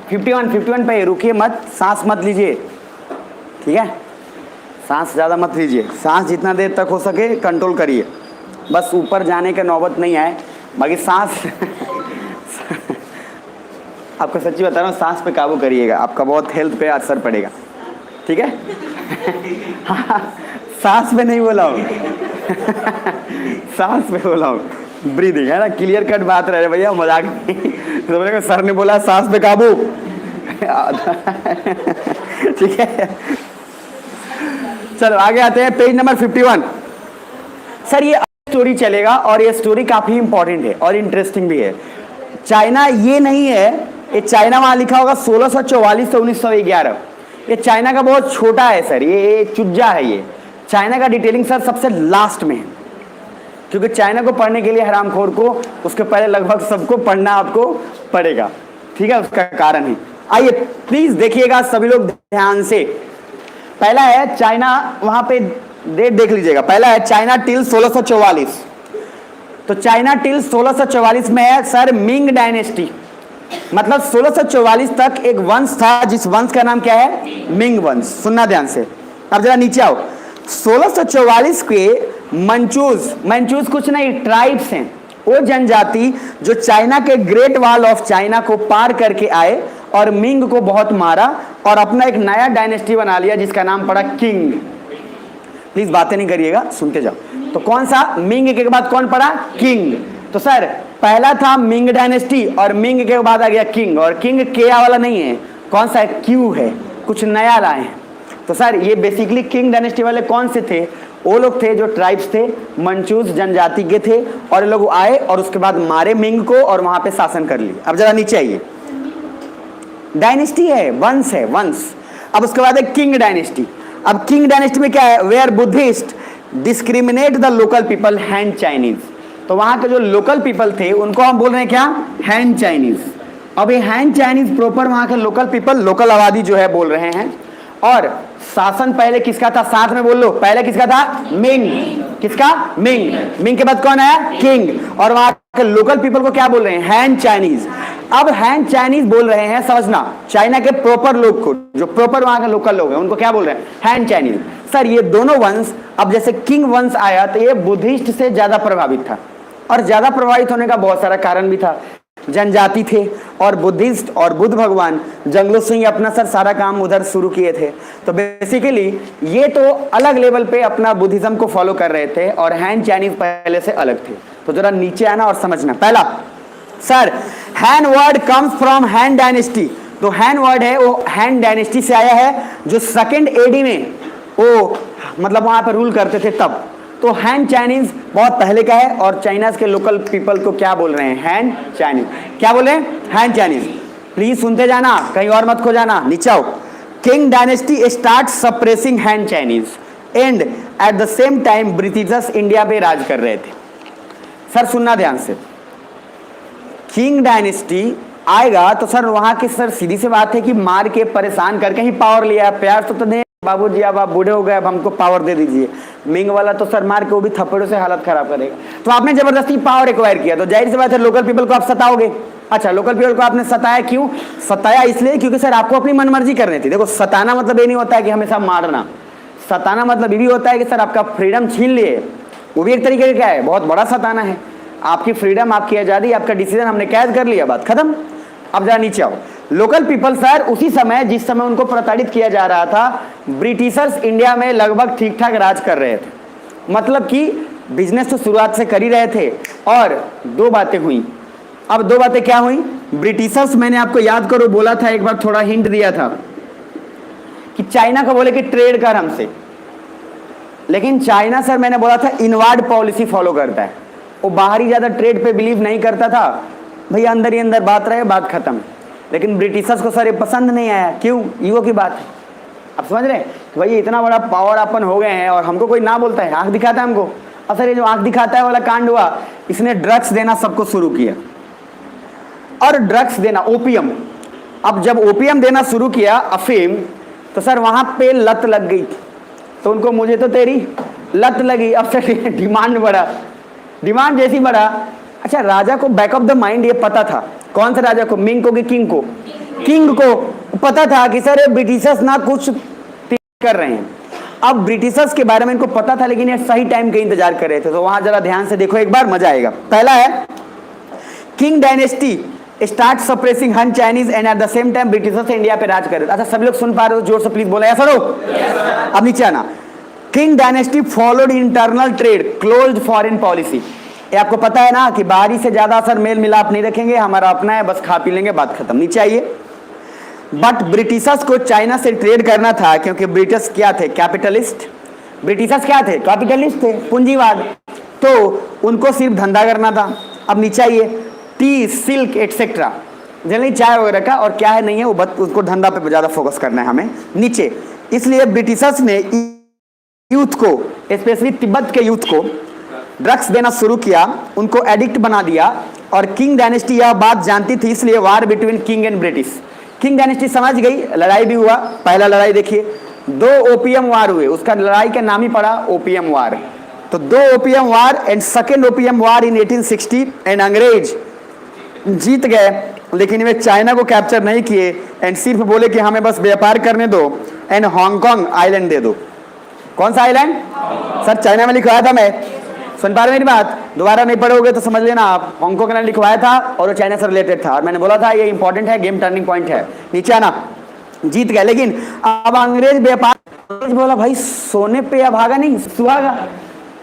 51 पे रुकिए मत, सांस मत लीजिए, ठीक है? सांस ज़्यादा मत लीजिए, सांस जितना देर तक हो सके कंट्रोल करिए, बस ऊपर जाने का नौबत नहीं आए, बाकी सांस आपको सच्ची बता रहा हूँ, सांस पे काबू करिएगा, आपका बहुत हेल्थ पे असर पड़ेगा, ठीक है? हाँ, सांस पे नहीं बोला हूँ सांस पे बोला हूँ, ब्रीदिंग है ना, क्लियर कट बात रहे भैया, मजाक नहीं। तो बोले सर ने बोला सांस पे काबू ठीक है, चलो आगे आते हैं, पेज नंबर 51। सर ये स्टोरी चलेगा और ये स्टोरी काफी इंपॉर्टेंट है और इंटरेस्टिंग भी है। चाइना ये नहीं है, ये चाइना वहां लिखा होगा 1644 से 1911, ये चाइना का बहुत छोटा है सर, ये चुज्जा है। ये चाइना का डिटेलिंग सर सबसे लास्ट में है, क्योंकि चाइना को पढ़ने के लिए हरामखोर को उसके पहले लगभग सबको पढ़ना आपको पड़ेगा, ठीक है? उसका कारण है। आइए प्लीज देखिएगा सभी लोग ध्यान से। पहला है चाइना, वहां पे डेट देख लीजिएगा, पहला है चाइना टिल 1644। तो चाइना टिल 1644 में है सर मिंग डायनेस्टी, मतलब 1644 तक एक वंश था जिस वंश का नाम क्या है? मिंग वंश। सुनना ध्यान से, अब जरा नीचे आओ। 1644 के मंचूज कुछ नहीं, ट्राइब्स हैं, वो जनजाति जो चाइना के ग्रेट वॉल ऑफ चाइना को पार करके आए और मिंग को बहुत मारा और अपना एक नया डायनेस्टी बना लिया जिसका नाम पड़ा किंग। प्लीज बातें नहीं करिएगा, सुनते जाओ। तो कौन सा? मिंग के बाद कौन पड़ा? किंग। तो सर पहला था मिंग डायनेस्टी और मिंग के बाद आ गया किंग, और किंग केया वाला नहीं है, कौन सा है? क्यू है, कुछ नया लाए हैं। तो सर ये बेसिकली किंग डायनेस्टी वाले कौन से थे? वो लोग थे जो ट्राइब्स थे, मंचूज जनजाति के थे, और ये लोग आए और उसके बाद मारे मिंग को और वहां पे शासन कर लिए। अब जरा नीचे आइए, डायनेस्टी है, वंश है, वंश। अब उसके बाद है किंग डायनेस्टी। अब किंग डायनेस्टी में क्या है? Where Buddhist discriminate the local people Han Chinese. तो वहां के जो लोकल पीपल थे उनको हम बोल रहे हैं क्या? Hand Chinese. अब ये हैंड चाइनीज प्रॉपर वहां के लोकल पीपल, लोकल आबादी जो है बोल रहे हैं। और शासन पहले किसका था? साथ में बोल लो, पहले किसका था? मिंग। किसका? मिंग। मिंग के बाद कौन आया? किंग। और वहां के लोकल पीपल को क्या बोल रहे हैं? Hand Chinese. अब हैंड चाइनीज बोल रहे हैं, समझना, चाइना के प्रॉपर लोग को, जो प्रॉपर वहां के लोकल लोग हैं उनको क्या बोल रहे हैं? Hand Chinese. सर ये दोनों वंश, अब जैसे किंग वंश आया तो ये बुद्धिस्ट से ज्यादा प्रभावित था, और ज्यादा प्रभावित होने का बहुत सारा कारण भी था। जनजाति थे और बुद्धिस्ट, और बुद्ध भगवान जंगलों से ही अपना सर सारा काम उधर शुरू किए थे। तो बेसिकली ये तो अलग लेवल पे अपना बुद्धिज्म को फॉलो कर रहे थे और हैंड चाइनीज पहले से अलग थे। तो जरा नीचे आना और समझना। पहला sir, Han word comes from Han dynasty. तो हैन वर्ड है वो हैन डायनेस्टी से आया है, जो 2nd AD में वो मतलब वहां पर रूल करते थे तब। तो हैन चाइनीज बहुत पहले का है, और चाइना के लोकल पीपल को क्या बोल रहे हैं? हैन चाइनीज। क्या बोले? हैन चाइनीज। प्लीज सुनते जाना, कहीं और मत खो जाना। नीचे आओ। Qing dynasty start suppressing Han Chinese and at the same time Britishers India पे राज कर रहे थे। सर सुनना ध्यान से, किंग डायनेस्टी आएगा तो सर वहां की सर सीधी सी बात है कि मार के परेशान करके ही पावर लिया। प्यार तो नहीं बाबूजी, अब आप बूढ़े हो गए, अब हमको पावर दे दीजिए। मिंग वाला तो सर मार के वो भी थप्पड़ों से हालत खराब करेगा। तो आपने जबरदस्ती पावर एक्वायर किया, तो जाहिर सी बात है लोकल पीपल को आप सताओगे। अच्छा, लोकल पीपल को आपने सताया, क्यों सताया? इसलिए क्योंकि सर आपको अपनी मनमर्जी करनी थी। देखो, सताना मतलब ये नहीं होता है कि हमेशा मारना। सताना मतलब ये भी होता है कि सर आपका फ्रीडम छीन लिए, वो भी एक तरीके का क्या है? बहुत बड़ा सताना है। आपकी फ्रीडम, आपकी आजादी, आपका डिसीजन हमने कैद कर लिया, बात खत्म। अब जरा नीचे आओ। लोकल पीपल सर उसी समय, जिस समय उनको प्रताड़ित किया जा रहा था, ब्रिटिशर्स इंडिया में लगभग ठीक ठाक राज कर रहे थे। मतलब कि बिजनेस तो शुरुआत से कर ही रहे थे। और दो बातें हुई। अब दो बातें क्या हुई? ब्रिटिशर्स, मैंने आपको याद करो बोला था एक बार, थोड़ा हिंट दिया था कि चाइना को बोले कि ट्रेड कर हमसे, लेकिन चाइना सर मैंने बोला था इनवर्ड पॉलिसी फॉलो करता है। वो बाहरी ज्यादा ट्रेड पे बिलीव नहीं करता था, भैया अंदर ही अंदर बात रहे, बात खत्म। लेकिन ब्रिटिशर्स को सर ये पसंद नहीं आया। क्यों? ईगो की बात है। आप समझ रहे हैं कि भाई इतना बड़ा पावर अपन हो गए हैं और हमको कोई ना बोलता है, आंख दिखाता है हमको। और सर ये जो आंख दिखाता है वाला कांड हुआ, इसने ड्रग्स देना सबको शुरू किया। और ड्रग्स देना, ओपियम, अब जब ओपियम देना शुरू किया, अफीम, तो सर वहां पे लत लग गई। तो उनको, मुझे तो तेरी लत लगी। अब सर डिमांड बढ़ा, डिमांड जैसी बढ़ा। अच्छा, राजा को बैक ऑफ द माइंड ये पता था। कौन सा राजा को? मिंग को कि किंग को? किंग को पता था कि सर ये ब्रिटिशर्स ना कुछ कर रहे हैं। अब ब्रिटिशर्स के बारे में इनको पता था, लेकिन ये सही टाइम का इंतजार कर रहे थे। तो वहां जरा ध्यान से देखो एक बार, मजा आएगा। पहला है किंग डायनेस्टी स्टार्ट सप्रेसिंग हन Chinese and at the same time Britishers India पे राज कर रहे थे। अच्छा सब लोग सुन पा रहे हो? जोर से प्लीज बोला, सर अब नीचे आना। King dynasty followed internal trade, closed foreign policy. ये आपको पता है ना कि बाहरी से ज्यादा सर मेल मिलाप नहीं रखेंगे, हमारा अपना है, बस खा पी लेंगे, बात खत्म। नीचे आइए। बट ब्रिटिशर्स को चाइना से ट्रेड करना था, क्योंकि ब्रिटिश क्या थे? कैपिटलिस्ट। ब्रिटिशर्स क्या थे? कैपिटलिस्ट थे, पूंजीवाद। तो उनको सिर्फ धंधा करना था। अब नीचे आइए। टी, सिल्क एटसेट्रा, जनरली चाय वगैरह का, और क्या है नहीं है वो बस उसको धंधा पे ज्यादा फोकस करना है हमें। नीचे, इसलिए ब्रिटिशर्स ने यूथ को, स्पेशली तिब्बत के यूथ को ड्रग्स देना शुरू किया, उनको एडिक्ट बना दिया। और किंग डायनेस्टी यह बात जानती थी, इसलिए war between Qing and British. Qing dynasty समझ गई, लड़ाई भी हुआ। पहला लड़ाई देखिए, 2 ओपियम वार हुए, उसका लड़ाई का नाम ही पड़ा ओपियम वार। तो 2 opium war and second opium war in 1860, and अंग्रेज जीत गए, लेकिन वे चाइना को कैप्चर नहीं किए एंड सिर्फ बोले कि हमें बस व्यापार करने दो एंड हांगकांग आइलैंड दे दो। कौन सा आइलैंड? सर चाइना में लिखवाया था मैं, सुन पा रहे मेरी बात? दोबारा नहीं पढ़ोगे तो समझ लेना आप, हांगकांग ने लिखवाया था और वो चाइना से रिलेटेड था, और मैंने बोला था ये इंपॉर्टेंट है, गेम टर्निंग पॉइंट है। नीचे आना। जीत गए, लेकिन अब अंग्रेज व्यापार बोला भाई सोने पे या भागा नहीं सुहागा,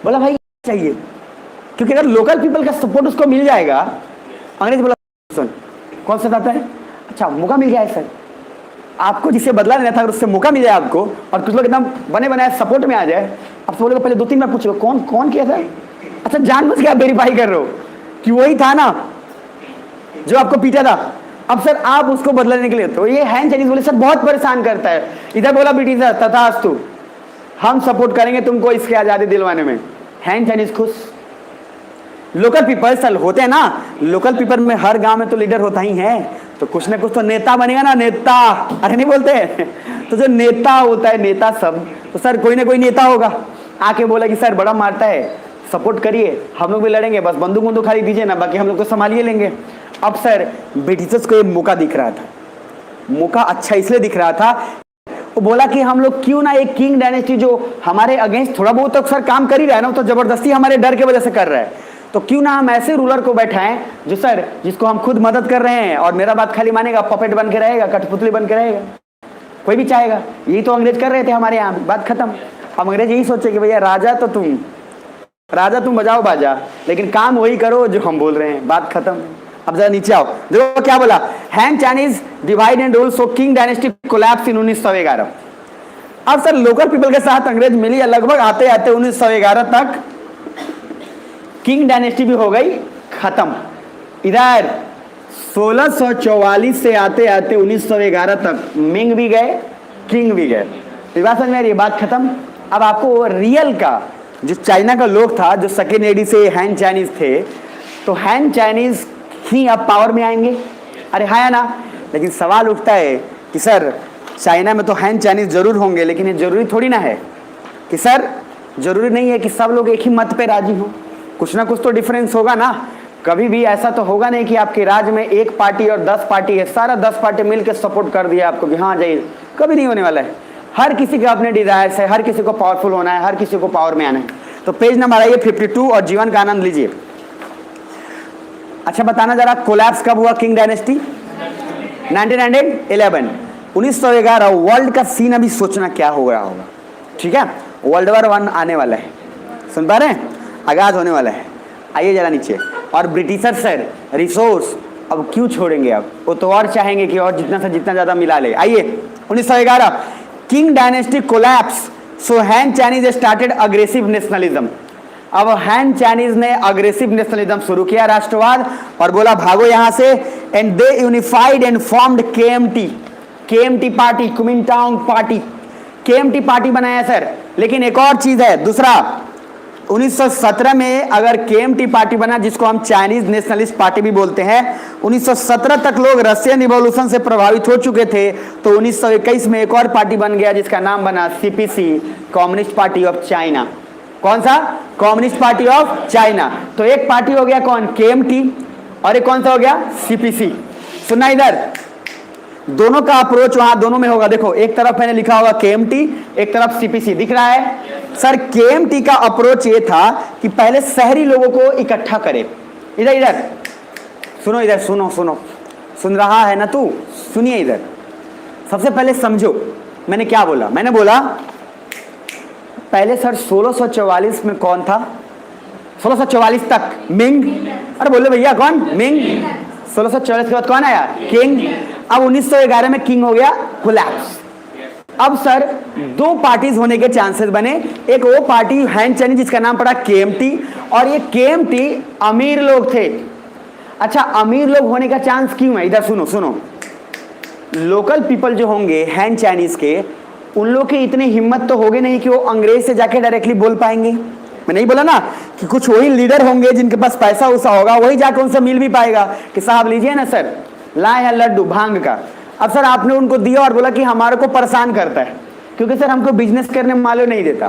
बोला भाई चाहिए, क्योंकि अगर लोकल पीपल का सपोर्ट उसको मिल जाएगा। अंग्रेज बोला सुन, कौन सा आता है? अच्छा मौका मिल गया है सर आपको, जिसे बदला लेना था, अगर उससे मौका मिल जाए आपको, और कुछ लोग एकदम बने बनाए सपोर्ट में आ जाए। अब बोले पहले 2-3 बार पूछ लो कौन कौन किया था। अच्छा जानबूझ के आप वेरीफाई कर रहे हो कि वही था ना जो आपको पीटा था। अब सर आप उसको बदला लेने के लिए, तो ये हैन चाइनीज बोले सर बहुत परेशान करता है। इधर बोला ब्रिटिशर तथास्तु, हम सपोर्ट करेंगे तुमको इसकी आजादी दिलवाने में। हैन चाइनीज खुश। लोकल पीपल सल होते हैं ना, लोकल पीपल में हर गांव में तो लीडर होता ही है, तो कुछ ना कुछ तो नेता बनेगा ना, नेता। अरे नहीं बोलते तो जो नेता होता है, नेता सब, तो सर कोई ना कोई नेता होगा। आके बोला कि सर बड़ा मारता है, सपोर्ट करिए, हम लोग भी लड़ेंगे, बस बंदूक बंदूक खाली दीजिए ना, बाकी हम लोग तो संभालिए लेंगे। अब सर ब्रिटिशर्स को ये मौका दिख रहा था, मौका अच्छा इसलिए दिख रहा था, वो बोला कि हम लोग क्यों ना एक किंग डायनेस्टी जो हमारे अगेंस्ट थोड़ा बहुत तो सर काम कर ही रहा है ना, तो जबरदस्ती हमारे डर की वजह से कर रहा है, तो क्यों ना हम ऐसे रूलर को बैठाएं जो सर जिसको हम खुद मदद कर रहे हैं और मेरा बात खाली मानेगा, पपेट बन के रहेगा, कठपुतली बन के रहेगा, कोई भी चाहेगा। यही तो अंग्रेज कर रहे थे हमारे यहाँ, बात खत्म। अब अंग्रेज यही सोचे कि भैया राजा तुम बजाओ बाजा, लेकिन काम वही करो जो हम बोल रहे हैं, बात खत्म। अब जरा नीचे आओ, देखो क्या बोला। Han Chinese divide and rule, so Qing dynasty collapse in 1911। अब सर लोकल पीपल के साथ अंग्रेज मिली, लगभग आते आते 1911 तक किंग डायनेस्टी भी हो गई खत्म। इधर 1644 से आते आते 1911 तक मिंग भी गए, किंग भी गए। बात समझ में आ रही है? बात खत्म। अब आपको रियल का जो चाइना का लोग था, जो सेकेंड एडी से हैन चाइनीज थे, तो हैन चाइनीज ही अब पावर में आएंगे। अरे हाँ या ना? लेकिन सवाल उठता है कि सर चाइना में तो हैन चाइनीज जरूर होंगे, लेकिन ये जरूरी थोड़ी ना है कि सर, जरूरी नहीं है कि सब लोग एक ही मत पे राजी हों, कुछ ना कुछ तो डिफरेंस होगा ना। कभी भी ऐसा तो होगा नहीं कि आपके राज्य में एक पार्टी और 10 पार्टी है, सारा 10 पार्टी मिलकर सपोर्ट कर दिया आपको कि हाँ जाइए, कभी नहीं होने वाला है। हर किसी के अपने डिजायर्स है, हर किसी को पावरफुल होना है, हर किसी को पावर में आना है। तो पेज नंबर आइए 52 और जीवन का आनंद लीजिए। अच्छा बताना जरा, कोलैप्स कब हुआ किंग डायनेस्टी? 1911। 1911 वर्ल्ड का सीन अभी सोचना क्या हो रहा होगा, ठीक है? वर्ल्ड वॉर 1 आने वाला है, सुन पा रहे हैं? आगाज होने वाला है। आइए जरा नीचे। और ब्रिटिशर सर रिसोर्स अब क्यों छोड़ेंगे, अब वो तो और चाहेंगे कि और जितना से जितना ज्यादा मिला ले। आइए 1911 Qing dynasty collapse, so Han Chinese started aggressive nationalism. अब हैन चाइनीज ने अग्रेसिव नेशनलिज्म शुरू किया, राष्ट्रवाद, और बोला भागो यहां से। And they unified and formed KMT party, Kuomintang party, KMT party बनाया सर। लेकिन एक और चीज है, दूसरा 1917 में अगर केएमटी पार्टी बना, जिसको हम चाइनीज नेशनलिस्ट पार्टी भी बोलते हैं, 1917 तक लोग रशियन रिवॉल्यूशन से प्रभावित हो चुके थे, तो 1921 में एक और पार्टी बन गया जिसका नाम बना CPC, communist party of China. कौन सा? Communist party of China. तो एक पार्टी हो गया कौन? केएमटी, और एक कौन सा हो गया? सीपीसी। सुनना इधर, दोनों का अप्रोच वहां दोनों में होगा। देखो एक तरफ मैंने लिखा होगा केएमटी, एक तरफ सीपीसी, दिख रहा है सर। केएमटी का अप्रोच ये था कि पहले शहरी लोगों को इकट्ठा करे। इधर इधर सुनो, इधर सुनो, सुनो, सुन रहा है ना तू? सुनिए इधर। सबसे पहले समझो मैंने क्या बोला। मैंने बोला पहले सर 1644 में कौन था? 1644 तक मिंग। अरे बोलो भैया कौन? मिंग। 1644 के बाद कौन आया? किंग। अब 1911 में किंग हो गया कोलैप्स। अब सर दो पार्टीज होने के चांसेस बने। एक वो पार्टी हैन चाइनीज जिसका नाम पड़ा केएमटी, और ये केएमटी अमीर लोग थे। अच्छा अमीर लोग होने का चांस क्यों है? इधर सुनो सुनो, लोकल पीपल जो होंगे हैन चाइनीज के, उन लोग की इतनी हिम्मत तो होगी नहीं कि वो अंग्रेज से जाके डायरेक्टली बोल पाएंगे। मैं नहीं बोला ना कि कुछ वही लीडर होंगे जिनके पास पैसा वैसा होगा, वही जाके उनसे मिल भी पाएगा कि साहब लीजिए ना सर, लाए हैं लड्डू भांग का। अब सर आपने उनको दिया और बोला कि हमारे को परेशान करता है क्योंकि सर हमको बिजनेस करने में मालूम नहीं देता।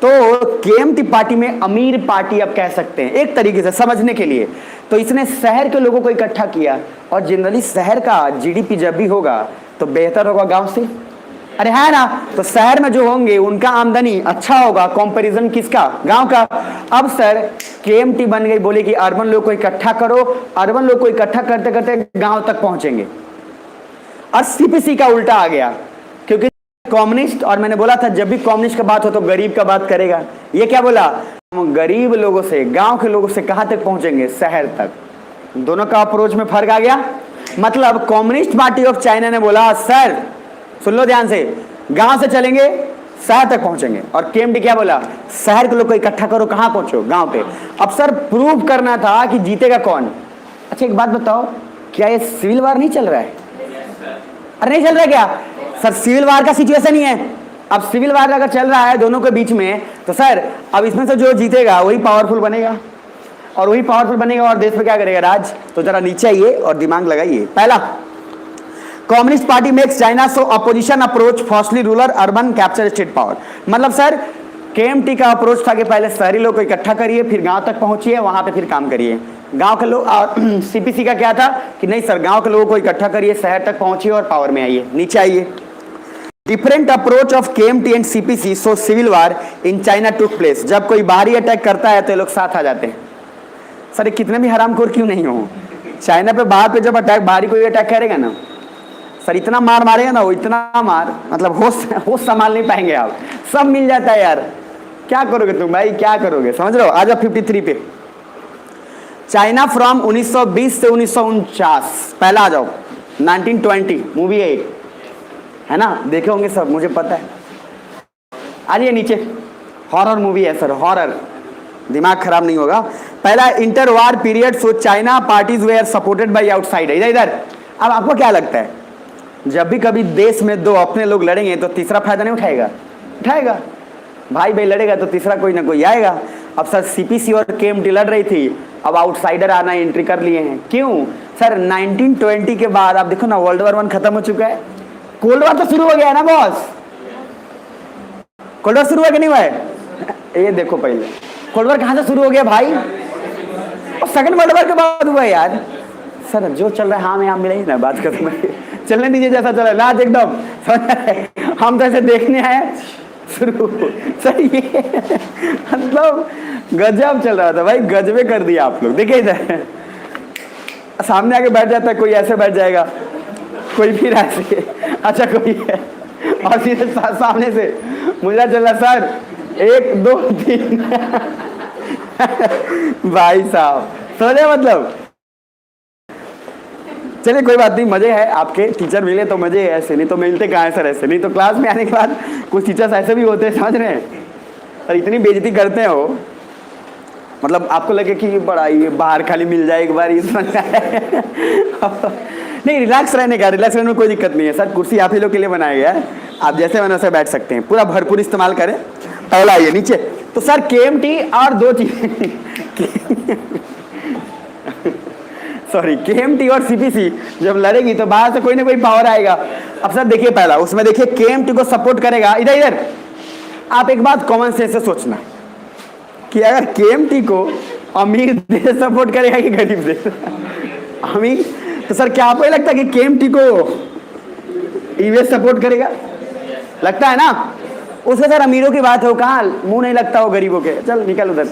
तो केएमटी पार्टी में अमीर पार्टी आप कह सकते हैं एक तरीके से समझने के लिए। तो इसने शहर के लोगों को इकट्ठा किया, और जनरली शहर का जीडीपी जब भी होगा तो बेहतर होगा गांव से। अरे है ना? तो शहर में जो होंगे उनका आमदनी अच्छा होगा कंपैरिजन किसका? गांव का। अब सर केएमटी बन गई, बोले कि अर्बन लोग को इकट्ठा करो। अर्बन लोग को इकट्ठा करते करते गांव तक पहुंचेंगे। और सीपीसी का उल्टा आ गया क्योंकि कम्युनिस्ट, और मैंने बोला था जब भी कम्युनिस्ट का बात हो तो गरीब का बात करेगा। ये क्या बोला? हम गरीब लोगों से, गांव के लोगों से कहां तक पहुंचेंगे? शहर तक। दोनों का अप्रोच में फर्क आ गया। मतलब कम्युनिस्ट पार्टी ऑफ चाइना ने बोला सर सुन लो ध्यान से, गांव से चलेंगे शहर तक पहुंचेंगे। और केएमटी क्या बोला? शहर के लोग को इकट्ठा करो, कहां पहुंचो? गांव पे। अब सर प्रूव करना था कि जीतेगा कौन। अच्छा एक बात बताओ, क्या ये सिविल वार नहीं चल रहा है? अरे नहीं चल रहा है क्या सर? सिविल वार का सिचुएशन ही है। अब सिविल वार अगर चल रहा है दोनों के बीच में, तो सर अब इसमें से जो जीतेगा वही पावरफुल बनेगा, और वही पावरफुल बनेगा और देश पे क्या करेगा? राज। तो जरा नीचे आइए और दिमाग लगाइए। पहला, communist party makes China so opposition approach firstly rural urban capture state power. मतलब सर केएमटी का अप्रोच था कि पहले शहरी लोग को इकट्ठा करिए, फिर गांव तक पहुंचिए, वहां पे फिर काम करिए। गांव के लोग, सीपीसी का क्या था कि नहीं सर गांव के लोगों को इकट्ठा करिए, शहर तक पहुंचिए और पावर में आइए। नीचे आइए। Different approach of KMT and CPC so civil war in China took place. जब कोई बाहरी अटैक करता है तो ये लोग साथ आ जाते हैं। सर ये कितने भी हरामखोर क्यों नहीं हो, चाइना पे बाहर पे जब अटैक, बाहरी कोई अटैक करेगा ना सर, इतना मार मारेगा ना वो, इतना मार मतलब होश संभाल नहीं पाएंगे आप। सब मिल जाता है यार, क्या करोगे तुम भाई, क्या करोगे? समझ रहे हो? आज 53 पे चाइना फ्रॉम 1920 से 1949। पहला आ जाओ 1920 मूवी है ना, देखे होंगे सब, मुझे पता है। आइए नीचे। हॉरर मूवी है सर, हॉरर, दिमाग खराब नहीं होगा। पहला inter war period so China parties were supported by outsider. इधर इधर। अब आपको क्या लगता है जब भी कभी देश में दो अपने लोग लड़ेंगे तो तीसरा फायदा नहीं उठाएगा? उठाएगा। भाई भाई लड़ेगा तो तीसरा कोई ना कोई आएगा। अब सर सीपीसी और केएमटी लड़ रही थी, अब आउटसाइडर आना एंट्री कर लिए हैं। क्यों सर? 1920 के बाद आप देखो ना, वर्ल्ड वॉर 1 खत्म हो चुका है, कोल्ड वॉर तो शुरू हो गया है ना बॉस। कोल्ड वॉर शुरू हुआ कि नहीं हुआ है? ये देखो पहले कोल्ड वॉर कहां से शुरू हो गया भाई? और सेकंड वर्ल्ड वॉर के बाद हुआ यार। सर जो चल रहा है हाँ में आप मिले ना, बात खत्म है, चलने दीजिए जैसा चल रहा है एकदम। हम तो ऐसे देखने आए शुरू। सर ये मतलब गजब चल रहा था भाई, गजबे कर दिया आप लोग। देखिए इधर सामने आके बैठ जाता है, कोई ऐसे बैठ जाएगा, कोई फिर ऐसे, अच्छा कोई है, और सीधे सामने से मुझे चल रहा सर 1 2 3। भाई साहब समझे मतलब। चलिए कोई बात नहीं, मजे है, आपके टीचर मिले तो मजे है, ऐसे नहीं तो मिलते कहाँ है सर? ऐसे नहीं तो क्लास में आने के बाद कुछ टीचर्स ऐसे भी होते हैं, समझ रहे हैं सर, इतनी बेइज्जती करते हैं वो, मतलब आपको लगे कि बड़ा ये बाहर खाली मिल जाए एक बार, ये समझ नहीं, रिलैक्स रहने का, रिलैक्स रहने में कोई दिक्कत नहीं है सर, कुर्सी आप ही लोग के लिए बनाया गया है, आप जैसे मन वैसे बैठ सकते हैं, पूरा भरपूर इस्तेमाल करें। पहला आइए नीचे। तो सर केएमटी और दो चीजें सॉरी, केएमटी और सीपीसी जब लड़ेगी तो बाहर से कोई ना कोई पावर आएगा। अब सर देखिए पहला, उसमें देखिए केएमटी को सपोर्ट करेगा, इधर इधर आप एक बात कॉमन सेंस से सोचना कि अगर केएमटी को अमीर देश सपोर्ट करेगा कि गरीब देश? अमीर। तो सर क्या आपको लगता है कि केएमटी को यूएस सपोर्ट करेगा, लगता है ना। उसका सर अमीरों की बात हो, कहाँ मुंह नहीं लगता हो गरीबों के, चल निकल उधर।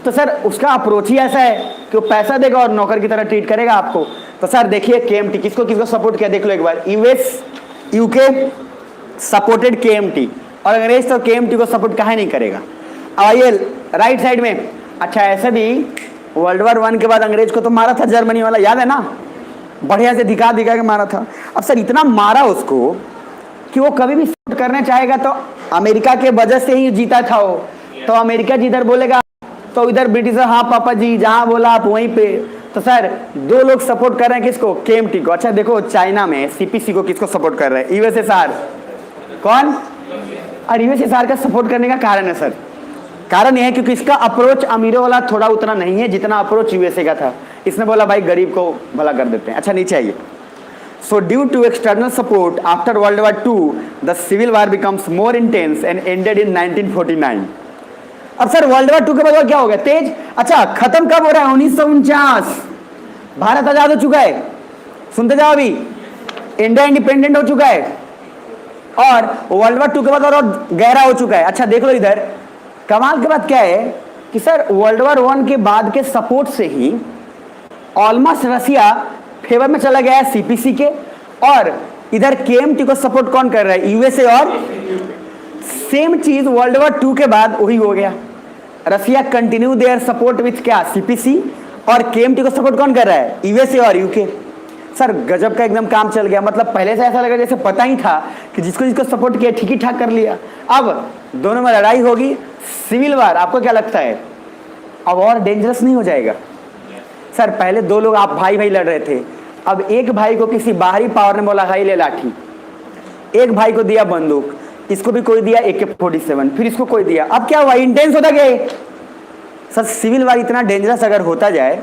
तो सर उसका अप्रोच ही ऐसा है कि वो पैसा देगा और नौकर की तरह ट्रीट करेगा आपको। तो सर देखिए केएमटी किसको किसको सपोर्ट किया, देख लो एक बार। यूएस यूके सपोर्टेड केएमटी, और अंग्रेज तो केएमटी को सपोर्ट काहे नहीं करेगा। अब आइए राइट साइड में। अच्छा ऐसे भी वर्ल्ड वॉर 1 के बाद अंग्रेज को तो मारा था जर्मनी वाला, याद है ना, बढ़िया से दिखा दिखा के मारा था। अब सर इतना मारा उसको कि वो कभी भी सपोर्ट करना चाहेगा तो अमेरिका के वजह से ही जीता था वो, तो अमेरिका जिधर बोलेगा तो इधर ब्रिटिशर हाँ पापा जी जहां बोला आप वहीं पे। तो सर दो लोग सपोर्ट कर रहे हैं किसको, केएमटी को। अच्छा देखो चाइना में सीपीसी को किसको सपोर्ट कर रहे हैं, यूएसएसआर। कौन, और यूएसएसआर का सपोर्ट करने का कारण है सर, कारण यह है क्योंकि इसका अप्रोच अमीरों वाला थोड़ा उतना नहीं है जितना अप्रोच यूएसए का था। इसने बोला भाई गरीब को भला कर देते हैं। अच्छा नीचे आइए। So due to external support after World War II, the civil war becomes more intense and ended in 1949. अब सर वर्ल्ड वॉर 2 के बाद क्या हो गया, तेज। अच्छा खत्म कब हो रहा है, 1949। भारत आजाद हो चुका है, सुनते जाओ, अभी इंडिया इंडिपेंडेंट हो चुका है, और वर्ल्ड वॉर 2 के बाद और गहरा हो चुका है। अच्छा देख लो इधर, कमाल के बाद क्या है कि सर वर्ल्ड वॉर 1 के बाद के सपोर्ट से ही ऑलमोस्ट रसिया फेवर में चला गया है सीपीसी के, और इधर केएमटी को सपोर्ट कौन कर रहा है, यूएसए। और सेम चीज वर्ल्ड वॉर 2 के बाद वही हो गया, रसिया कंटिन्यू देयर सपोर्ट विथ क्या, सीपीसी, और केएमटी को सपोर्ट कौन कर रहा है, यूएसए और यूके। सर गजब का एकदम काम चल गया, मतलब पहले से ऐसा लगा जैसे पता ही था कि जिसको जिसको सपोर्ट किया ठीक ही ठाक कर लिया। अब दोनों में लड़ाई होगी, सिविल वार। आपको क्या लगता है अब और डेंजरस नहीं हो जाएगा? सर पहले दो लोग आप भाई भाई लड़ रहे थे, अब एक भाई को किसी बाहरी पावर ने बोला हाई ले लाठी, एक भाई को दिया बंदूक, इसको भी कोई दिया AK-47, फिर इसको कोई दिया। अब क्या हुआ, इंटेंस होता गया। सर सिविल वार इतना डेंजरस अगर होता जाए,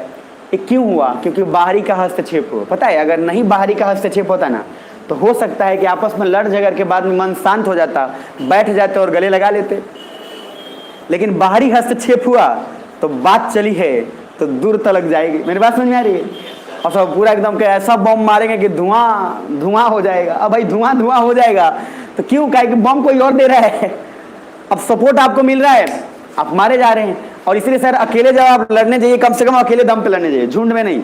ये क्यों हुआ, क्योंकि बाहरी का हस्तक्षेप हो। पता है अगर नहीं बाहरी का हस्तक्षेप होता ना तो हो सकता है कि आपस में लड़ झगड़ के बाद में मन शांत हो जाता, बैठ जाते और गले लगा लेते। लेकिन बाहरी हस्तक्षेप हुआ तो बात चली है तो दूर तलक जाएगी। मेरी बात समझ में आ रही है? और सब पूरा एकदम ऐसा बम मारेंगे कि धुआं धुआं हो जाएगा। अब भाई धुआं धुआं हो जाएगा तो क्यों, काहे कि बम कोई और दे रहा है, अब सपोर्ट आपको मिल रहा है, आप मारे जा रहे हैं। और इसलिए सर अकेले जब आप लड़ने जाइए कम से कम अकेले दम पे लड़ने जाइए, झुंड में नहीं।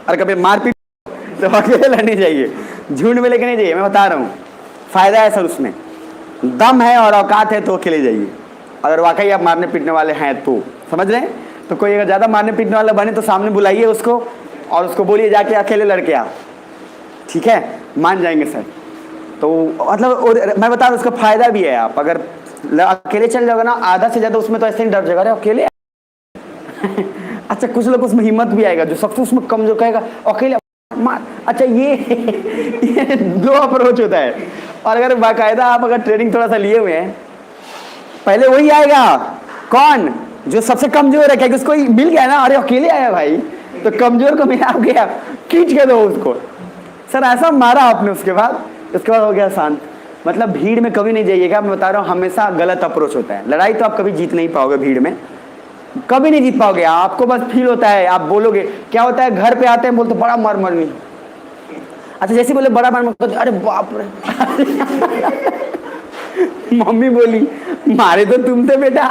और कभी मारपीट तो अकेले लड़ने जाइए, झुंड में लेके नहीं जाइए। मैं बता रहा हूँ फायदा है सर, उसमें दम है और औकात है तो अकेले जाइए। अगर वाकई आप मारने पीटने वाले हैं तो समझ रहे हैं, तो कोई अगर ज़्यादा मारने पीटने वाला बने तो सामने बुलाइए उसको और उसको बोलिए जाके अकेले लड़के आ, ठीक है, मान जाएंगे सर। तो मतलब मैं बता रहा हूँ उसका फायदा भी है। आप अगर अकेले चल जाओगे ना आधा से ज़्यादा उसमें तो ऐसे ही डर जाएगा, अरे अकेले अच्छा कुछ लोग उसमें हिम्मत भी आएगा, जो सबसे उसमें कमजोर कहेगा अकेले मार। अच्छा ये दो अप्रोच होता है। और अगर बाकायदा आप अगर ट्रेनिंग थोड़ा सा लिए हुए हैं, पहले वही आएगा कौन, जो सबसे कमजोर है, क्योंकि उसको मिल गया ना, अरे अकेले आया भाई तो कमजोर को मिला गया, खींच के दो उसको। सर ऐसा मारा आपने, उसके बाद हो गया शांत। मतलब भीड़ में कभी नहीं जाइएगा, मैं बता रहा हूँ हमेशा गलत अप्रोच होता है। लड़ाई तो आप कभी जीत नहीं पाओगे, भीड़ में कभी नहीं जीत पाओगे। आपको बस फील होता है, आप बोलोगे क्या होता है, घर पे आते हैं बोलते बड़ा मार मरनी। अच्छा जैसे बोले बड़ा मार मर, अरे बाप रे मम्मी बोली मारे तो तुम थे बेटा,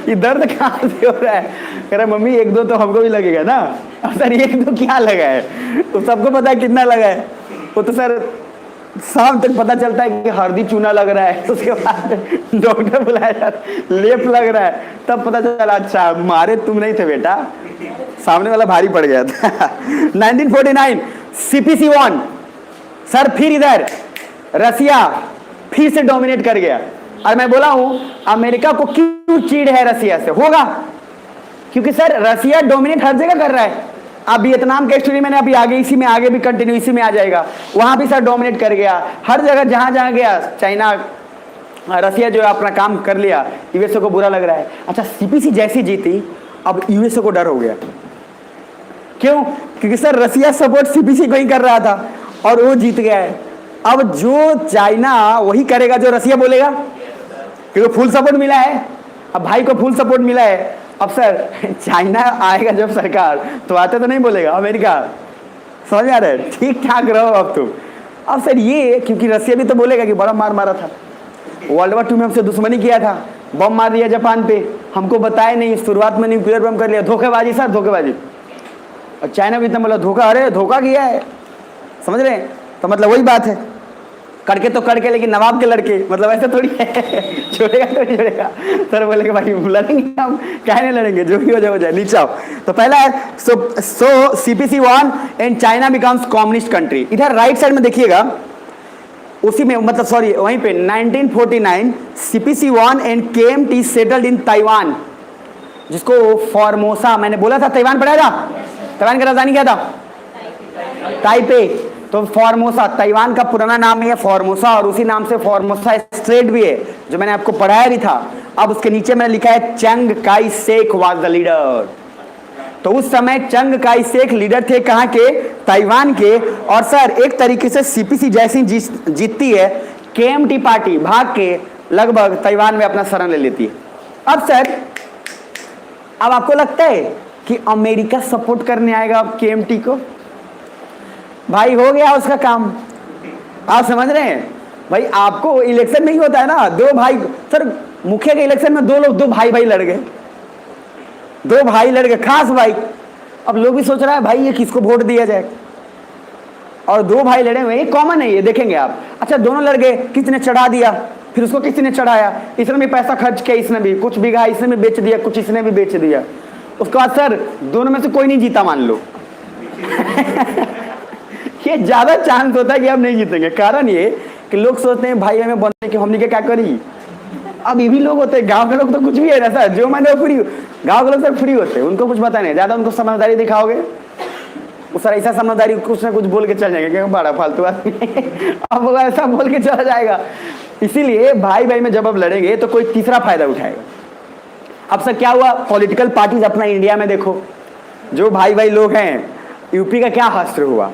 ये दर्द कहाँ से हो रहा है? कह रहा मम्मी एक दो तो हमको भी लगेगा ना। अब सर एक दो क्या लगा है, तो सबको पता है कितना लगा है। वो तो सर शाम तक पता चलता है कि हल्दी चूना लग रहा है, उसके बाद डॉक्टर बुलाया जाता, लेप लग रहा है, तब पता चला अच्छा मारे तुम नहीं थे बेटा, सामने वाला भारी पड़ गया था। 1949 CPC won। सर फिर इधर रसिया फिर से डोमिनेट कर गया। और मैं बोला हूं अमेरिका को क्यों चीड़ है रसिया से, होगा क्योंकि सर रसिया डोमिनेट हर जगह कर रहा है। अब वियतनाम के स्टोरी मैंने अभी आगे इसी में आगे भी कंटिन्यू इसी में आ जाएगा, वहां भी सर डोमिनेट कर गया। हर जगह जहां जहां गया चाइना रसिया जो अपना काम कर लिया, यूएसए को बुरा लग रहा है। अच्छा सीपीसी जैसी जीती अब यूएसए को डर हो गया, क्यों, क्योंकि सर रसिया सपोर्ट सीपीसी को ही कर रहा था और वो जीत गया है। अब जो चाइना वही करेगा जो रसिया बोलेगा, क्योंकि फुल सपोर्ट मिला है, अब भाई को फुल सपोर्ट मिला है। अब सर चाइना आएगा जब सरकार तो आते तो नहीं बोलेगा अमेरिका, समझ आ रहा है, ठीक ठाक रहो अब तुम। अब सर ये क्योंकि रसिया भी तो बोलेगा कि बड़ा मार मारा था, वर्ल्ड वॉर 2 में हमसे दुश्मनी किया था, बम मार दिया जापान पे, हमको बताया नहीं, शुरुआत में न्यूक्लियर बम कर लिया, धोखेबाजी सर धोखेबाजी। और चाइना भी इतना बोला धोखा, अरे धोखा किया है, समझ रहे हैं? तो मतलब वही बात है, करके तो करके लेकिन नवाब के लड़के, मतलब ऐसे थोड़ी है छोड़ेगा तो नहीं छोड़ेगा। सर बोले कि भाई लड़ेंगे हम, काहे नहीं लड़ेंगे, जो भी हो जाए नीचे आओ। तो पहला है so CPC won and China becomes communist country. इधर राइट साइड में देखिएगा, उसी में मतलब सॉरी वहीं पे 1949 CPC won and KMT settled in Taiwan, जिसको फॉर्मोसा, मैंने बोला था ताइवान पढ़ा था, ताइवान का राजधानी क्या था? ताइपे। तो फॉर्मोसा ताइवान का पुराना नाम है फॉर्मोसा, और उसी नाम से फॉर्मोसा स्ट्रेट भी है जो मैंने आपको पढ़ाया भी था। अब उसके नीचे मैंने लिखा है चंग Kai Shek was the leader. तो उस समय चंग काई शेक लीडर थे, कहां के? ताइवान के। और सर एक तरीके से सीपीसी जैसी जीतती है, केएमटी पार्टी भाग के लगभग ताइवान में अपना शरण ले लेती है। अब सर अब आपको लगता है कि अमेरिका सपोर्ट करने आएगा अब केएमटी को? भाई हो गया उसका काम, आप समझ रहे हैं? भाई आपको इलेक्शन नहीं होता है ना, दो भाई, सर मुखिया के इलेक्शन में दो भाई लड़ गए, दो भाई लड़ गए, खास भाई। अब लोग भी सोच रहा है भाई ये किसको वोट दिया जाए, और दो भाई लड़े हुए, ये कॉमन है, ये देखेंगे आप। अच्छा दोनों लड़ गए, किसने चढ़ा दिया, फिर उसको किसने चढ़ाया, इसने भी पैसा खर्च किया, इसने भी कुछ बीघा इसने भी बेच दिया, कुछ इसने भी बेच दिया। उसके बाद सर दोनों में से कोई नहीं जीता मान लो ये ज्यादा चांस होता है कि हम नहीं जीतेंगे। कारण ये कि लोग सोचते हैं भाई हमें बनने के, हमने क्या करी। अब ये भी लोग होते हैं, गांव के लोग तो कुछ भी है ना सर, जो मैंने फ्री, गांव के लोग सर फ्री होते हैं, उनको कुछ पता नहीं, ज्यादा उनको समझदारी दिखाओगे वो सर ऐसा समझदारी कुछ ना कुछ बोल के चल जाएंगे, क्योंकि बड़ा फालतू आदमी अब वो ऐसा बोल के चला जाएगा। इसीलिए भाई भाई में जब अब लड़ेंगे तो कोई तीसरा फायदा उठाएगा। अब सर क्या हुआ, पॉलिटिकल पार्टीज अपना इंडिया में देखो, जो भाई भाई लोग हैं, यूपी का क्या हश्र हुआ,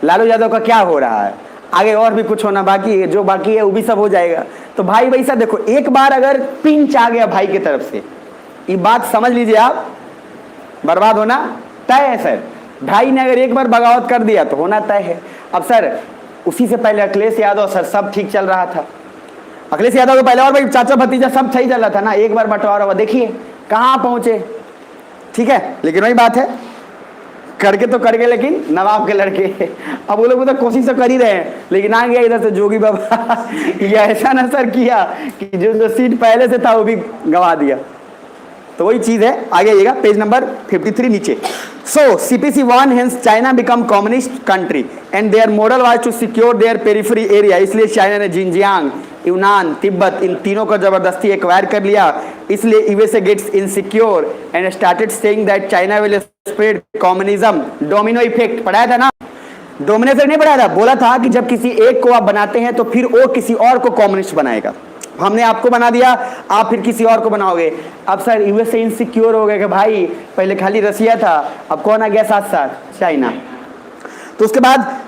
लालू यादव का क्या हो रहा है, आगे और भी कुछ होना बाकी है, जो बाकी है वो भी सब हो जाएगा। तो भाई भाई साहब देखो, एक बार अगर पिंच आ गया भाई की तरफ से, ये बात समझ लीजिए आप, बर्बाद होना तय है सर। भाई ने अगर एक बार बगावत कर दिया तो होना तय है। अब सर उसी से पहले अखिलेश यादव सर सब ठीक चल रहा था, अखिलेश यादव के पहले और भाई चाचा भतीजा सब सही चल रहा था ना, एक बार बंटवारा हुआ, देखिए कहाँ पहुंचे। ठीक है, लेकिन वही बात है, करके तो कर गए लेकिन नवाब के लड़के। अब वो लोग तो कोशिश तो कर ही रहे हैं, लेकिन आ गया इधर से जोगी बाबा ये ऐसा ना सर किया कि जो सीट पहले से था वो भी गंवा दिया। तो वही चीज है, आगे आइएगा पेज नंबर 53 नीचे। So CPC won hence China become communist country and their model was to secure their periphery area. इसलिए चाइना ने जिनजियांग, यूनान, तिब्बत इन तीनों को जबरदस्ती एक्वायर कर लिया। इसलिए USA gets insecure and started saying that China will spread communism. Domino effect पढ़ाया था ना, डोमिनो से नहीं पढ़ाया था, बोला था कि जब किसी एक को आप बनाते हैं तो फिर वो किसी और को कम्युनिस्ट बनाएगा। हमने आपको बना दिया, आप फिर किसी और को बनाओगे। अब सर यूएसए इनसिक्योर हो गए कि भाई पहले खाली रसिया था, अब कौन आ गया साथ साथ, चाइना। तो उसके बाद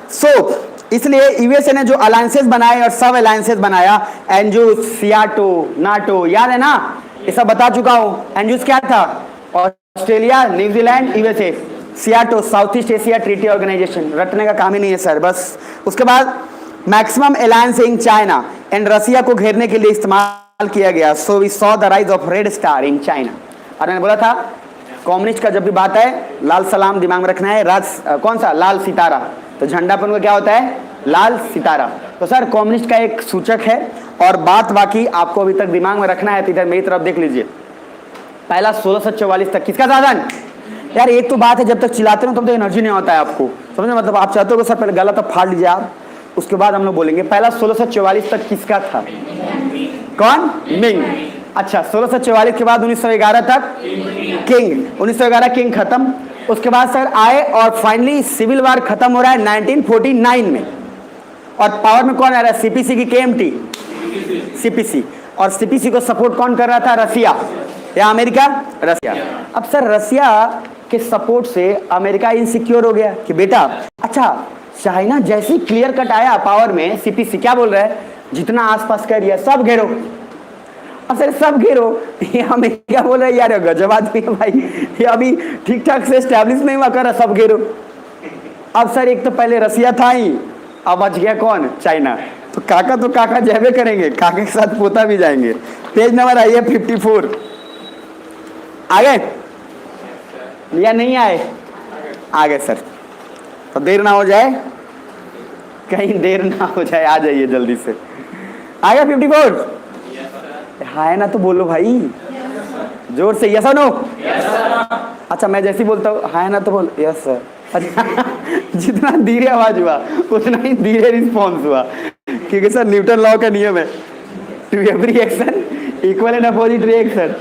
इसलिए यूएसए ने जो अलायंसेस बनाए और सब अलायंसेस बनाया, एनजूस, सियाटो, नाटो, याद है ना, ये सब बता चुका हूं। एनजूस क्या था, Australia, New Zealand, USA. SEATO south east Asia treaty organisation, रटने का काम ही नहीं है सर बस। उसके बाद maximum alliance in China and Russia को घेरने के लिए इस्तेमाल किया गया। So we saw the rise of red star in China. और मैंने बोला था कम्युनिस्ट का जब भी बात है लाल सलाम दिमाग में रखना है, कौन सा, लाल सितारा। तो झंडा पर उनका क्या होता है, लाल सितारा। तो सर कम्युनिस्ट का एक सूचक है। और बात बाकी आपको अभी तक दिमाग में रखना है, तो इधर मेरी तरफ देख लीजिए। पहला 1644 तक किसका साधन, यार एक तो बात है, जब तक चिल्लाते हो तब तक एनर्जी नहीं होता है आपको, समझे, मतलब आप चाहते हो कि सर पहले गला तो फाड़ लीजिए आप, उसके बाद हम लोग बोलेंगे। पहला 1644 तक किसका था, कौन, मिंग। अच्छा 1644 के बाद 1911 तक किंग, 1911 किंग खत्म। उसके बाद सर आए और फाइनली सिविल वार खत्म हो रहा है 1949 में। और पावर में कौन आ रहा है, सीपीसी की केएमटी, सीपीसी। और सीपीसी को सपोर्ट कौन कर रहा था, रसिया या अमेरिका, रसिया। अब सर रसिया के सपोर्ट से अमेरिका इनसिक्योर हो गया कि बेटा, अच्छा चाइना जैसे क्लियर कट आया पावर में, सीपीसी क्या बोल रहा है, जितना आसपास का एरिया सब घेरो। अब सर सब घेरो, ये हमें क्या बोल रहा है, यार गजब आदमी है भाई, ये अभी ठीक ठाक से एस्टैब्लिश नहीं हुआ, कर सब घेरो। अब सर एक तो पहले रसिया था ही, अब बच गया कौन? चाइना। तो काका जैवे करेंगे, काका के साथ पोता भी जाएंगे। पेज नंबर आइए 54। आ गए या नहीं आए? आ गए सर। तो देर ना हो जाए, कहीं देर ना हो जाए, आ जाइए जल्दी से। आ गया 54? हाँ है ना, तो बोलो भाई जोर से, यस और नो? अच्छा मैं जैसे ही बोलता हूँ हाँ है ना तो बोल यस सर। अच्छा जितना धीरे आवाज हुआ उतना ही धीरे रिस्पॉन्स हुआ, क्योंकि सर न्यूटन लॉ का नियम है, to every action equal and opposite reaction.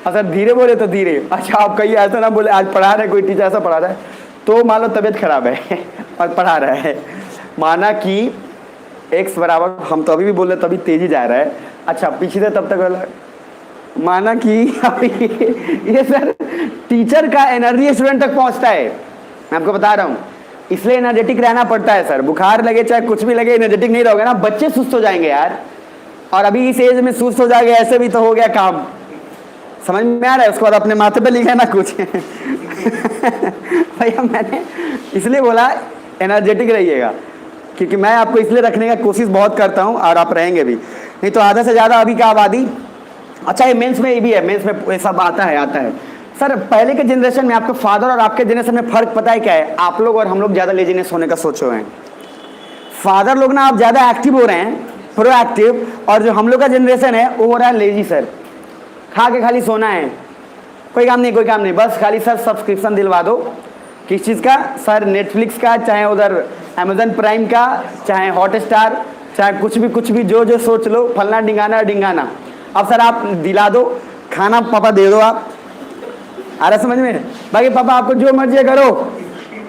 Sir धीरे बोले तो धीरे। अच्छा आप कहीं ऐसा ना बोले, आज पढ़ा रहे कोई टीचर ऐसा पढ़ा रहा है तो मान लो तबीयत खराब है और पढ़ा रहा है, माना कि x बराबर, हम तो अभी भी बोल रहे तभी तेजी जा रहा है। अच्छा पीछे से तब तक माना कि ये सर टीचर का एनर्जी स्टूडेंट तक पहुंचता है, मैं आपको बता रहा हूं, इसलिए एनर्जेटिक रहना पड़ता है सर। बुखार लगे चाहे कुछ भी लगे, एनर्जेटिक नहीं रहोगे ना बच्चे सुस्त हो जाएंगे यार, और अभी इस एज में सुस्त हो जाएंगे, ऐसे भी तो हो गया काम। समझ में आ रहा है? उसके बाद अपने माथे पे लिखा ना कुछ भैया मैंने इसलिए बोला एनर्जेटिक रहिएगा, क्योंकि मैं आपको इसलिए रखने का कोशिश बहुत करता हूं और आप रहेंगे भी, नहीं तो आधा से ज़्यादा अभी का आबादी। अच्छा ये मेंस में ये भी है, मेंस में ये सब आता है सर। पहले के जनरेशन में आपके फादर और आपके जनरेशन में फ़र्क पता है क्या है? आप लोग और हम लोग ज़्यादा लेजीनेस होने का सोच रहे हैं। फादर लोग ना आप ज़्यादा एक्टिव हो रहे हैं, प्रोएक्टिव, और जो हम लोग का जनरेशन है वो हो रहा है लेजी सर। खा के खाली सोना है, कोई काम नहीं, बस खाली सर सब्सक्रिप्शन दिलवा दो। किस चीज़ का सर? नेटफ्लिक्स का, चाहे उधर अमेजन प्राइम का, चाहे हॉटस्टार, चाहे कुछ भी जो सोच लो, फलना डिंगाना। अब सर आप दिला दो, खाना पापा दे दो, आप आ रहा समझ में? बाकी पापा आपको जो मर्जी करो,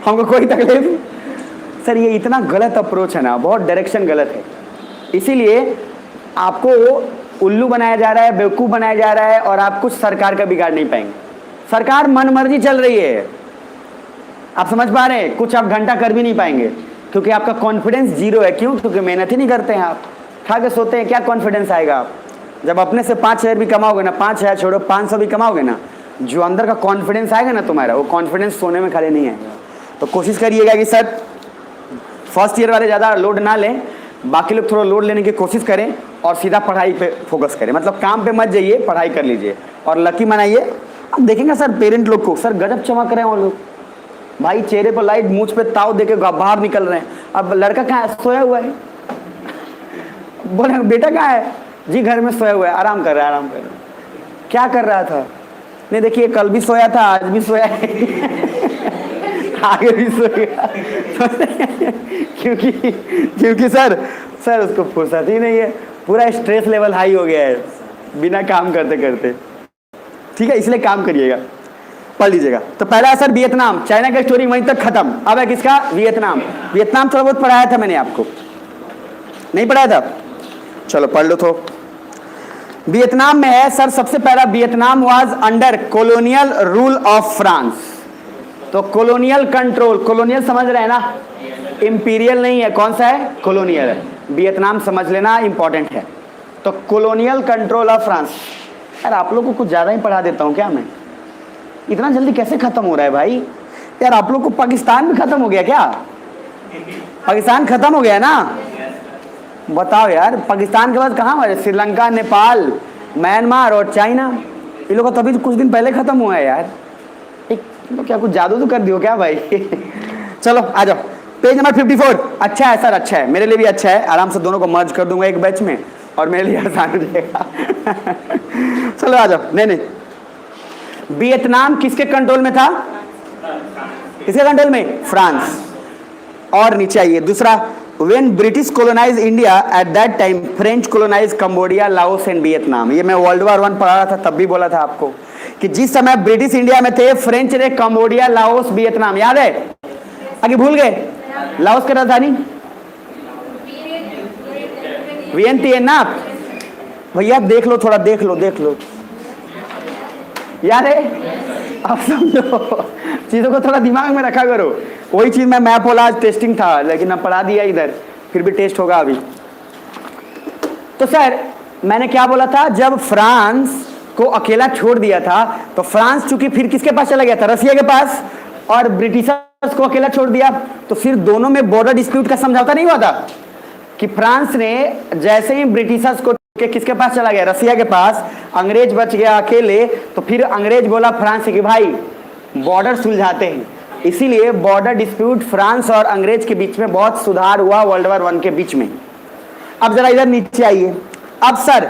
हमको कोई तकलीफ। सर ये इतना गलत अप्रोच है ना, बहुत डायरेक्शन गलत है। इसीलिए आपको उल्लू बनाया जा रहा है, बेवकूफ़ बनाया जा रहा है, और आप कुछ सरकार का बिगाड़ नहीं पाएंगे। सरकार मनमर्जी चल रही है, आप समझ पा रहे हैं? कुछ आप घंटा कर भी नहीं पाएंगे, क्योंकि आपका कॉन्फिडेंस जीरो है। क्यों? क्योंकि मेहनत ही नहीं करते हैं आप, खा के सोते हैं। क्या कॉन्फिडेंस आएगा आप जब अपने से 5,000 भी कमाओगे ना, 5,000 छोड़ो 500 भी कमाओगे ना, जो अंदर का कॉन्फिडेंस आएगा ना तुम्हारा, वो कॉन्फिडेंस सोने में खाली नहीं आएगा। तो कोशिश करिएगा कि सर फर्स्ट ईयर वाले ज़्यादा लोड ना लें, बाकी लोग थोड़ा लोड लेने की कोशिश करें और सीधा पढ़ाई पे फोकस करें। मतलब काम पे मत जाइए, पढ़ाई कर लीजिए और लकी मनाइए। अब देखेंगे सर पेरेंट लोग को, सर गजब चमक रहे हैं वो लोग भाई, चेहरे पर लाइट, मूंछ पे ताव देके बाहर निकल रहे हैं। अब लड़का कहाँ है? सोया हुआ है। बोले बेटा कहाँ है? जी घर में सोया हुआ है, आराम कर रहा है। क्या कर रहा था? नहीं देखिए कल भी सोया था, आज भी सोया है आगे भी सोएगा क्योंकि सर उसको फुर्सत ही नहीं है, पूरा स्ट्रेस लेवल हाई हो गया है बिना काम करते करते। ठीक है, इसलिए काम करिएगा, पढ़ लीजिएगा। तो पहला है सर वियतनाम, चाइना का स्टोरी वहीं तक खत्म। अब है किसका? वियतनाम थोड़ा बहुत पढ़ाया था मैंने आपको, नहीं पढ़ाया था? चलो पढ़ लो। तो वियतनाम में है सर, सबसे पहला Vietnam was under colonial rule of France. तो कॉलोनियल कंट्रोल, कॉलोनियल समझ रहे हैं ना, इंपीरियल नहीं है, कौन सा है? कॉलोनियल है। वियतनाम समझ लेना इंपॉर्टेंट है। तो कॉलोनियल कंट्रोल ऑफ फ्रांस। यार आप लोग को कुछ ज़्यादा ही पढ़ा देता हूँ क्या मैं? इतना जल्दी कैसे खत्म हो रहा है भाई? यार आप लोग को पाकिस्तान भी खत्म हो गया क्या? पाकिस्तान खत्म हो गया ना? बताओ यार, पाकिस्तान के बाद कहाँ हमारे? श्रीलंका, नेपाल, म्यांमार और चाइना। ये लोग तभी तो कुछ दिन पहले खत्म हुआ है यार। तो क्या कुछ जादू तो कर दियो क्या भाई? चलो आ जाओ, पेज नंबर 54। अच्छा है सर, अच्छा है, मेरे लिए भी अच्छा है। आराम से दोनों को मर्ज कर दूंगा एक बैच में और मेरे लिए आसान हो जाएगा चलो आ जाओ। नहीं, वियतनाम किसके कंट्रोल में था? किसके कंट्रोल में? फ्रांस। और नीचे आइए दूसरा, when British colonise India at that time French colonise Cambodia, Laos and Vietnam. ये मैं वर्ल्ड वॉर 1 पढ़ा रहा था, तब भी बोला था आपको कि जिस समय ब्रिटिश इंडिया में थे, फ्रेंच ने कंबोडिया, लाओस, वियतनाम, याद है? आगे भूल गए? लाओस की राजधानी वियंती है ना भैया? देख लो थोड़ा, देख लो, याद है? अब समझो, चीजों को थोड़ा दिमाग में रखा करो। वही चीज मैं मैप वाला आज टेस्टिंग था, लेकिन मैं पढ़ा दिया इधर, फिर भी टेस्ट होगा अभी। तो सर मैंने क्या बोला था? जब फ्रांस को अकेला छोड़ दिया था, तो फ्रांस चूंकि फिर किसके पास चला गया था? रसिया के पास, और ब्रिटिशर को अकेला छोड़ दिया, तो फिर दोनों में बॉर्डर डिस्प्यूट का समझौता नहीं हुआ था कि फ्रांस ने जैसे ही ब्रिटिशर्स को के किसके पास चला गया, रसिया के पास, अंग्रेज बच गया अकेले, तो फिर अंग्रेज बोला फ्रांस से कि भाई बॉर्डर सुलझाते हैं। इसीलिए बॉर्डर डिस्प्यूट फ्रांस और अंग्रेज के बीच में बहुत सुधार हुआ वर्ल्ड वॉर 1 के बीच में। अब जरा इधर नीचे आइए। अब sir,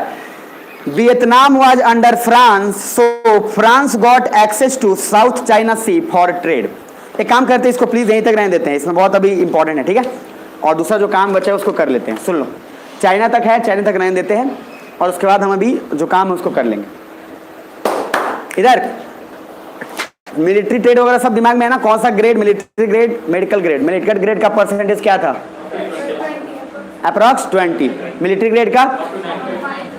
Vietnam was under France, so France got access to South China Sea for trade. एक काम करते हैं, इसको प्लीज यहीं तक रहने देते हैं, इसमें बहुत अभी इंपॉर्टेंट है, ठीक है। और दूसरा जो काम बचा है उसको कर लेते हैं। सुन लो, चाइना तक है, चाइना तक रहने देते हैं, और उसके बाद हम अभी जो काम है उसको कर लेंगे। इधर मिलिट्री ट्रेड वगैरह सब दिमाग में है ना, कौन सा grade, military grade, medical grade. Medical grade का परसेंटेज क्या था? अप्रॉक्स 20, मिलिट्री ग्रेड का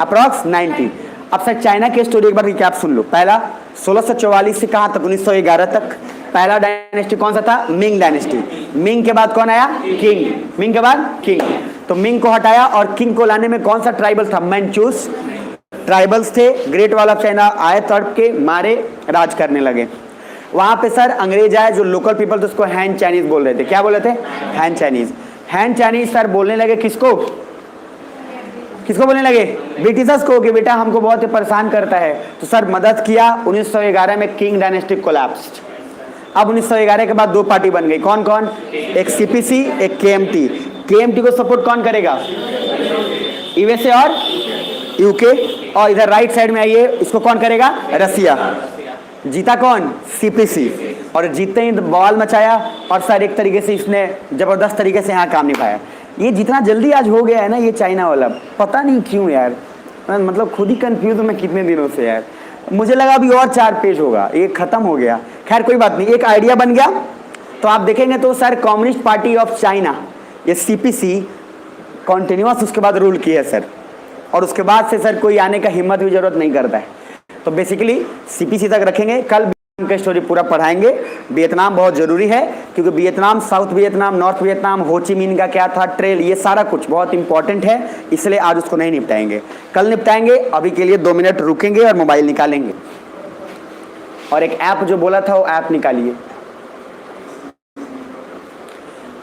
अप्रॉक्स 90। अब सर चाइना की स्टोरी एक बार रिकैप सुन लो। पहला 1644 से कहां तक? 1911 तक। पहला डायनेस्टी कौन सा था? Ming dynasty. मिंग के बाद कौन आया? किंग। मिंग के बाद किंग। तो मिंग को हटाया और किंग को लाने में कौन सा ट्राइबल था? मैंचूस ट्राइबल्स थे। ग्रेट वॉल ऑफ चाइना आए, तड़प के मारे, राज करने लगे। वहां पे सर अंग्रेज आए, जो लोकल पीपल थे उसको हैन चाइनीज बोल रहे थे। क्या बोल रहे थे? हैन चाइनीज। हैन चाइनीज सर बोलने लगे किसको? किसको बोलने लगे? ब्रिटिशर्स को, कि बेटा हमको बहुत ही परेशान करता है। तो सर मदद किया। 1911 में किंग डायनेस्टी कोलैप्स्ड। अब 1911 के बाद दो पार्टी बन गई। कौन कौन? एक सीपीसी, एक केएमटी। केएमटी को सपोर्ट कौन करेगा? यूएसए और यूके। और इधर राइट साइड में आइए, इसको कौन करेगा? रसिया। जीता कौन? सीपीसी। और जीतते ही बवाल मचाया, और सर एक तरीके से इसने जबरदस्त तरीके से यहाँ काम निभाया। ये जितना जल्दी आज हो गया है ना ये चाइना वाला, पता नहीं क्यों यार, मतलब खुद ही कंफ्यूज हूँ मैं कितने दिनों से यार। मुझे लगा अभी और 4 पेज होगा, ये खत्म हो गया। खैर कोई बात नहीं, एक आइडिया बन गया। तो आप देखेंगे तो sir communist party of China, ये सीपीसी कॉन्टिन्यूअस उसके बाद रूल किया है सर, और उसके बाद से सर कोई आने का हिम्मत भी जरूरत नहीं करता है। तो बेसिकली सीपीसी तक रखेंगे। कल का स्टोरी पूरा पढ़ाएंगे। वियतनाम बहुत जरूरी है, क्योंकि Vietnam, south Vietnam, north Vietnam, हो ची मिन का क्या था, ट्रेल, ये सारा कुछ बहुत इंपॉर्टेंट है, इसलिए आज उसको नहीं निपटाएंगे, कल निपटाएंगे। अभी के लिए 2 मिनट रुकेंगे और मोबाइल निकालेंगे, और एक ऐप जो बोला था वो ऐप निकालिए।